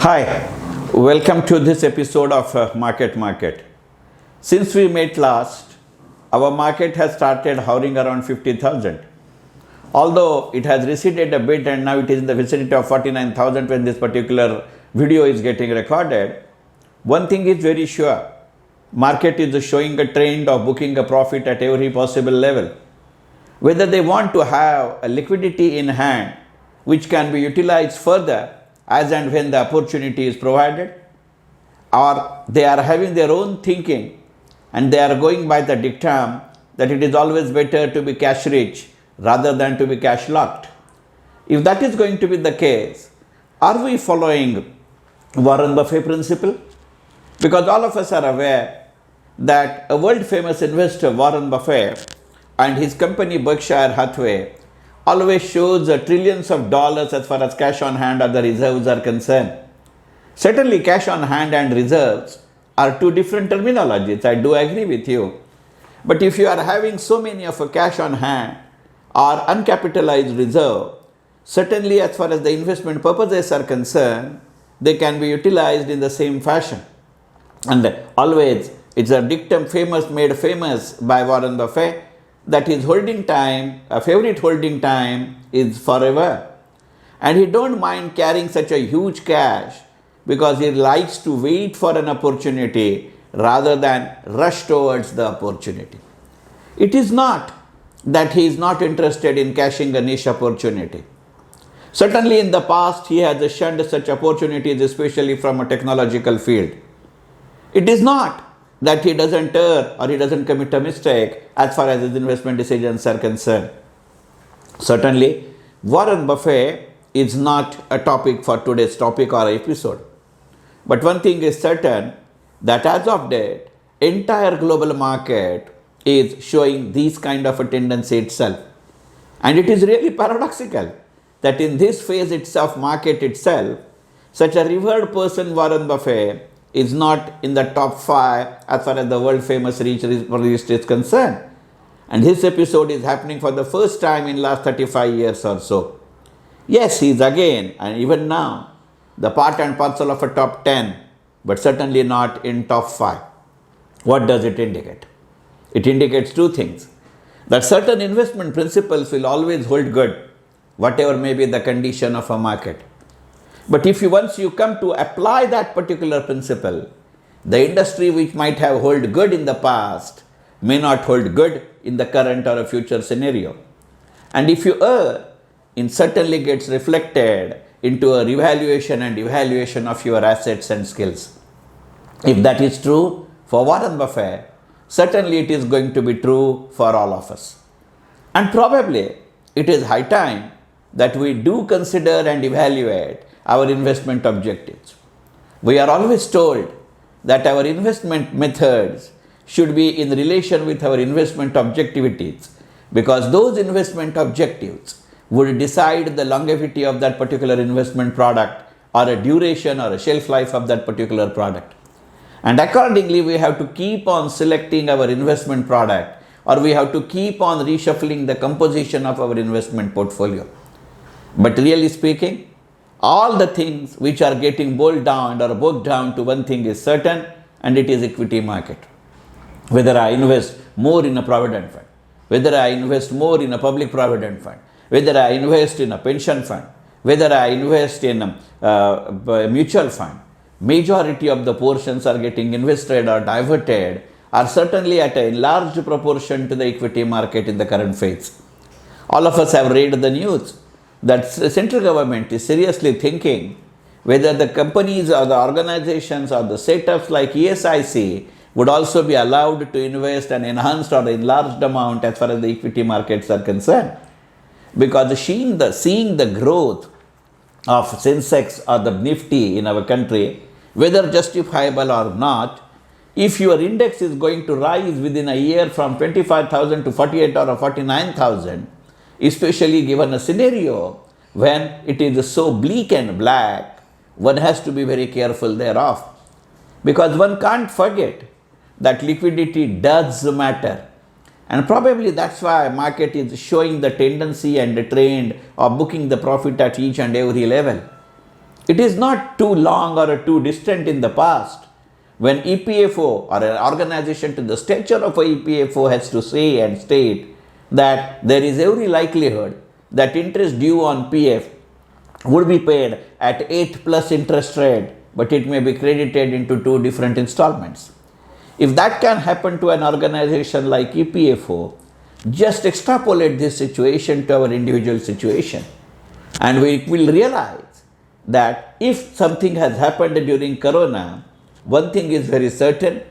Hi, welcome to this episode of Market. Since we met last, our market has started hovering around 50,000. Although it has receded a bit and now it is in the vicinity of 49,000 when this particular video is getting recorded, one thing is very sure. Market is showing a trend of booking a profit at every possible level. Whether they want to have a liquidity in hand which can be utilized further as and when the opportunity is provided, or they are having their own thinking and they are going by the dictum that it is always better to be cash rich rather than to be cash locked. If that is going to be the case, are we following Warren Buffett principle? Because all of us are aware that a world famous investor, Warren Buffett, and his company Berkshire Hathaway always shows trillions of dollars as far as cash on hand or the reserves are concerned. Certainly cash on hand and reserves are two different terminologies, I do agree with you. But if you are having so many of a cash on hand or uncapitalized reserve, certainly as far as the investment purposes are concerned, they can be utilized in the same fashion. And always it's a dictum made famous by Warren Buffett that his holding time, a favorite holding time is forever. And he don't mind carrying such a huge cash because he likes to wait for an opportunity rather than rush towards the opportunity. It is not that he is not interested in cashing a niche opportunity. Certainly in the past he has shunned such opportunities, especially from a technological field. It is not that he doesn't err or he doesn't commit a mistake as far as his investment decisions are concerned. Certainly, Warren Buffett is not a topic for today's topic or episode. But one thing is certain, that as of date, entire global market is showing this kind of a tendency itself. And it is really paradoxical that in this phase itself, market itself, such a revered person, Warren Buffett, is not in the top 5 as far as the world famous rich list is concerned. And this episode is happening for the first time in last 35 years or so. Yes, he is again and even now the part and parcel of a top 10, but certainly not in top 5. What does it indicate? It indicates two things. That certain investment principles will always hold good, whatever may be the condition of a market. But if once you come to apply that particular principle, the industry which might have held good in the past may not hold good in the current or a future scenario. And if you err, it certainly gets reflected into a revaluation and evaluation of your assets and skills. If that is true for Warren Buffett, certainly it is going to be true for all of us. And probably it is high time that we do consider and evaluate our investment objectives. We are always told that our investment methods should be in relation with our investment objectivities, because those investment objectives would decide the longevity of that particular investment product or a duration or a shelf life of that particular product. And accordingly, we have to keep on selecting our investment product, or we have to keep on reshuffling the composition of our investment portfolio. But really speaking, all the things which are getting boiled down or bogged down to one thing is certain, and it is equity market. Whether I invest more in a provident fund, whether I invest more in a public provident fund, whether I invest in a pension fund, whether I invest in a mutual fund, majority of the portions are getting invested or diverted are certainly at a large proportion to the equity market in the current phase. All of us have read the news that the central government is seriously thinking whether the companies or the organizations or the setups like ESIC would also be allowed to invest an enhanced or enlarged amount as far as the equity markets are concerned. Because seeing the growth of Sensex or the Nifty in our country, whether justifiable or not, if your index is going to rise within a year from 25,000 to 48 or 49,000, especially given a scenario when it is so bleak and black, one has to be very careful thereof. Because one can't forget that liquidity does matter. And probably that's why market is showing the tendency and the trend of booking the profit at each and every level. It is not too long or too distant in the past when EPFO or an organization to the stature of a EPFO has to say and state that there is every likelihood that interest due on PF would be paid at 8 plus interest rate, but it may be credited into two different installments. If that can happen to an organization like EPFO, just extrapolate this situation to our individual situation, and we will realize that if something has happened during Corona, one thing is very certain,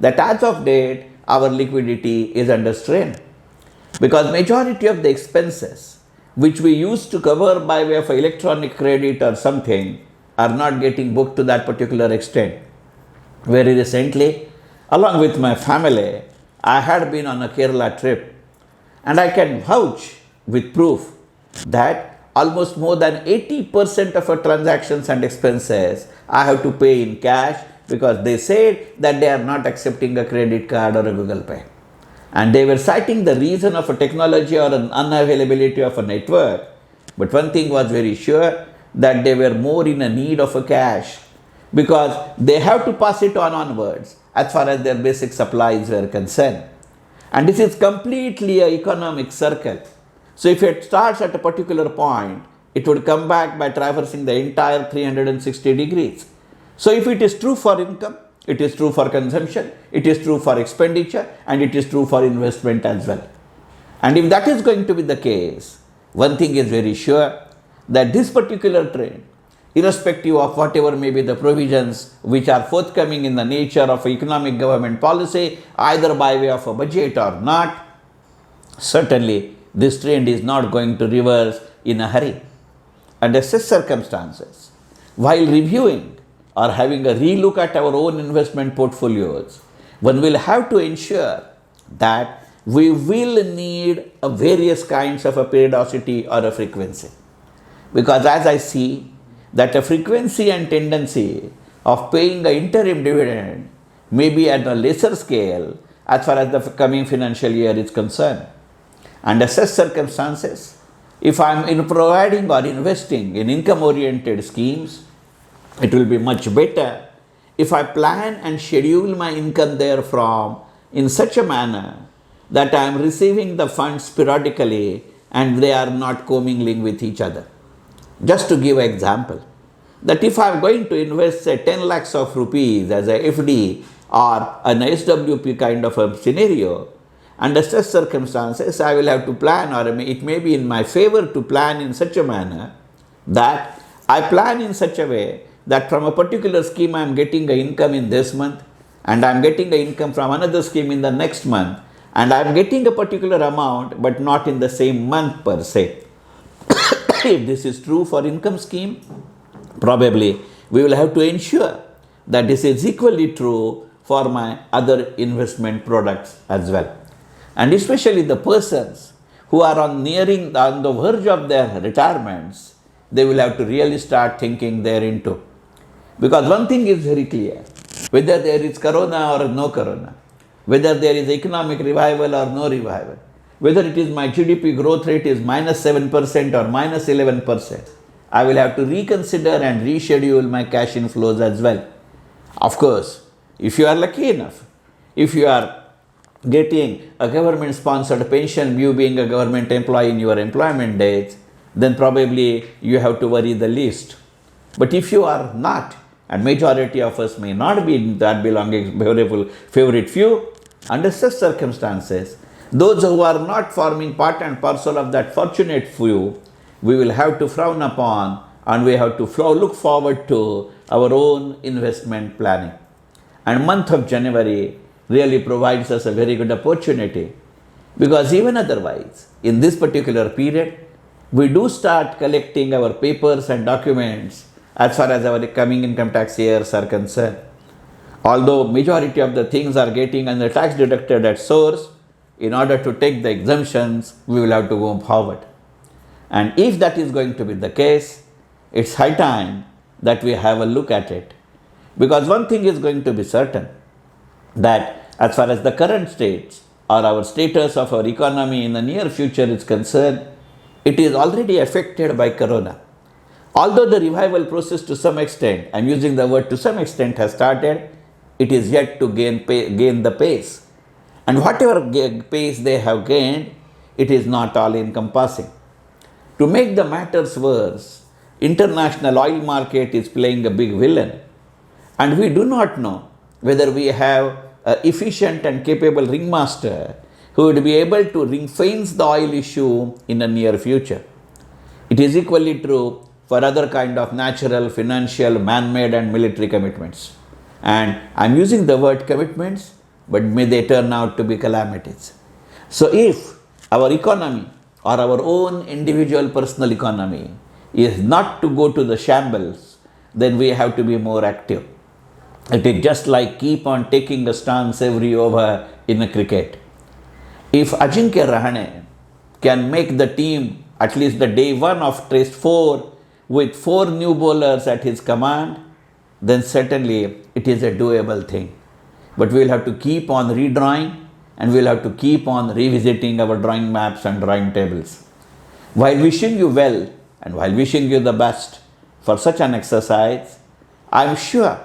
that as of date, our liquidity is under strain. Because majority of the expenses which we used to cover by way of electronic credit or something are not getting booked to that particular extent. Very recently, along with my family, I had been on a Kerala trip, and I can vouch with proof that almost more than 80% of our transactions and expenses I have to pay in cash, because they said that they are not accepting a credit card or a Google Pay. And they were citing the reason of a technology or an unavailability of a network. But one thing was very sure, that they were more in a need of a cash, because they have to pass it on onwards as far as their basic supplies were concerned. And this is completely an economic circle. So if it starts at a particular point, it would come back by traversing the entire 360 degrees. So if it is true for income, it is true for consumption, it is true for expenditure, and it is true for investment as well. And if that is going to be the case, one thing is very sure, that this particular trend, irrespective of whatever may be the provisions which are forthcoming in the nature of economic government policy, either by way of a budget or not, certainly this trend is not going to reverse in a hurry. Under such circumstances, while reviewing or having a relook at our own investment portfolios, one will have to ensure that we will need a various kinds of a periodicity or a frequency. Because as I see that a frequency and tendency of paying an interim dividend may be at a lesser scale as far as the coming financial year is concerned. Under such circumstances, if I am providing or investing in income-oriented schemes, it will be much better if I plan and schedule my income therefrom in such a manner that I am receiving the funds periodically and they are not commingling with each other. Just to give an example, that if I am going to invest say 10 lakhs of rupees as a FD or an SWP kind of a scenario, under such circumstances I will have to plan, or it may be in my favor to plan in such a manner that I plan in such a way that from a particular scheme I am getting an income in this month, and I am getting an income from another scheme in the next month, and I am getting a particular amount but not in the same month per se. If this is true for income scheme, probably we will have to ensure that this is equally true for my other investment products as well. And especially the persons who are on the verge of their retirements, they will have to really start thinking thereinto. Because one thing is very clear, whether there is Corona or no Corona, whether there is economic revival or no revival, whether it is my GDP growth rate is minus 7% or minus 11%, I will have to reconsider and reschedule my cash inflows as well. Of course, if you are lucky enough, if you are getting a government-sponsored pension, you being a government employee in your employment days, then probably you have to worry the least. But if you are not, and majority of us may not be in that belonging favorite few, under such circumstances, those who are not forming part and parcel of that fortunate few, we will have to frown upon, and we have to look forward to our own investment planning. And month of January really provides us a very good opportunity, because even otherwise, in this particular period, we do start collecting our papers and documents as far as our coming income tax years are concerned. Although majority of the things are getting under tax deducted at source, in order to take the exemptions, we will have to go forward. And if that is going to be the case, it's high time that we have a look at it. Because one thing is going to be certain, that as far as the current states or our status of our economy in the near future is concerned, it is already affected by Corona. Although the revival process to some extent, I'm using the word to some extent, has started, it is yet to gain the pace. And whatever pace they have gained, it is not all encompassing. To make the matters worse, international oil market is playing a big villain. And we do not know whether we have an efficient and capable ringmaster who would be able to ring-fence the oil issue in the near future. It is equally true for other kind of natural, financial, man-made and military commitments. And I'm using the word commitments, but may they turn out to be calamities. So if our economy or our own individual personal economy is not to go to the shambles, then we have to be more active. It is just like keep on taking a stance every over in a cricket. If Ajinkya Rahane can make the team at least the day one of Test 4 with 4 new bowlers at his command, then certainly it is a doable thing. But we will have to keep on redrawing and we will have to keep on revisiting our drawing maps and drawing tables. While wishing you well and while wishing you the best for such an exercise, I am sure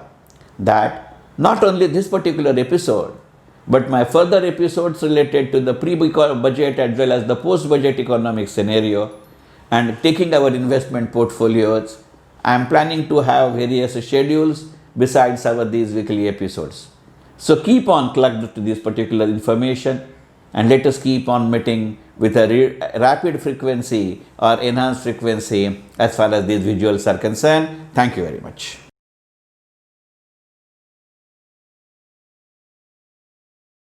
that not only this particular episode, but my further episodes related to the pre-budget as well as the post-budget economic scenario and taking our investment portfolios, I am planning to have various schedules besides these weekly episodes. So keep on plugged to this particular information and let us keep on meeting with a rapid frequency or enhanced frequency as far as these visuals are concerned. Thank you very much.